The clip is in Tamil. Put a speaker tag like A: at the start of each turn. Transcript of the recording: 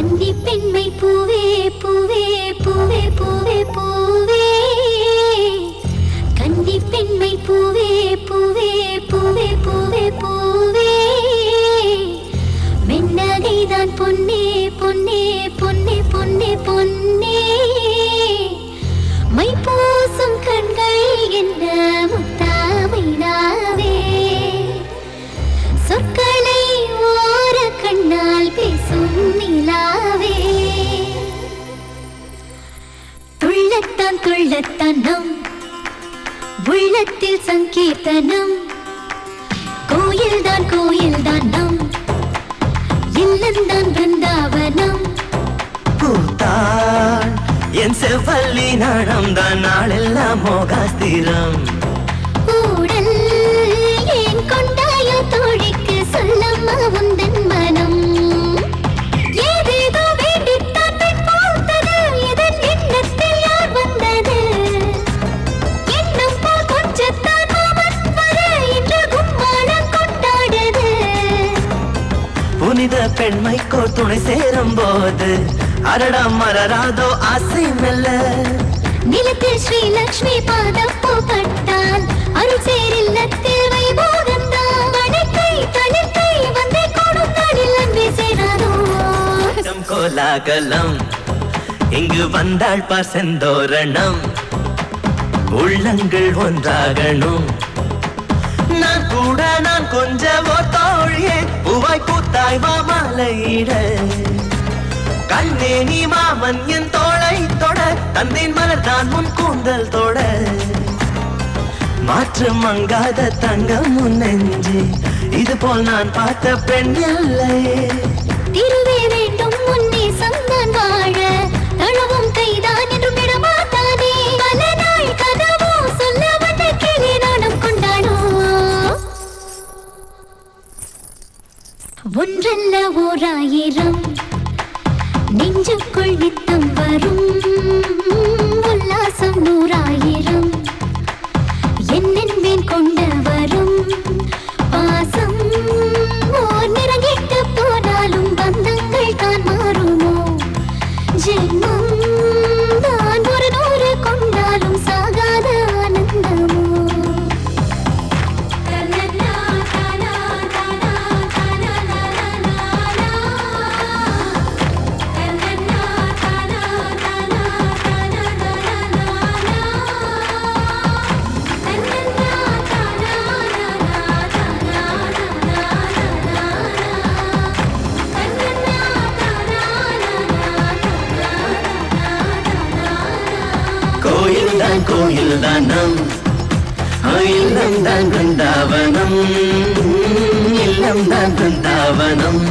A: கன்னி பெண்மை பூவே பூவே பூவே பூவே பூவே கன்னி பெண்மை பூவே பூவே பூவே பூவே பூவே மென்னகைதான் பொன்னே பொன்னே பொன்னே பொன்னே பொன்னே மை பூசும் கண்கள் என்ன முத்தாமைனாவே சொற்களை ஓர கண்ணால் பேசும் நிலாவே துள்ளத்தான் துள்ளத்தான் நம் உள்ளத்தில் சங்கீர்த்தனம் கோயில்தான் கோயில்தான் நம் இல்லந்தான் பிருந்தாவனம்
B: பூத்தாள் என் செவ்வல்லி நடந்தான் நாளெல்லாம் மோகாஸ்திரம்
A: ஊடல் ஏன் கொண்டாயோ தோழிக்கு சொல்லம்மா உந்தன் மனம் ஏதேதோ வேண்டித்தான் பெண் பூத்தது இதன் எண்ணத்தில் யார் வந்தது எண்ணம் போல் கொஞ்சத்தான் மாமன் வர இன்று கும்மாளம் கொண்டாடுது
B: புனித பெண்மைக்கோ துணை சேரும் போது அரடா மரராதோ ஆசை மெல்ல
A: நிலத்தில் ஸ்ரீ லக்ஷ்மி பாதம் பூப்பட்டால் அருள் சேரில்லத்தில் வைபோகந்தான் வணக்கை தணிக்கை வந்தே கொடும் நாளில் அன்பே சேராதோ
B: கோலாகலம் இங்கு வந்தாள் பார் செந்தோரணம் உள்ளங்கள் ஒன்றாகணும் நான் கூட நான் கொஞ்சமோ தோழியே பூவாய் பூத்தாய் மாமலையிட கண்ணே நீ மாமன் என் தோளை தொட தந்தேன் மலர்தான் முன் கூந்தல் தொட மாற்று மங்காத தங்கம் முன் நெஞ்சே இது போல் நான் பார்த்த பெண் இல்லையே
A: திருவே வேண்டும் முன்னே சந்தான் வாழ தளவும் கைதான் என்றும் விடமாட்டானே பல நாள் கனவோ சொல்ல வந்த கிளி நானும் கொண்டானோ ஒன்றல்ல ஓராயிரம் நெஞ்சுக்குள் நித்தம் வரும் உல்லாசம் நூறாயிரம் என்னென்பேன் கொண்டு வரும் பாசம் ஓர் நிறங்கிட்டு போனாலும் பந்தங்கள் தான் மாறுமோ ஜென்மம் நான் ஒரு நூறு கொண்டாலும் சாகாத ஆனந்தமோ
B: கோயில்தான் கோயில்தான் நம் இல்லம்தான் பிருந்தாவனம் இல்லம்தான் பிருந்தாவனம்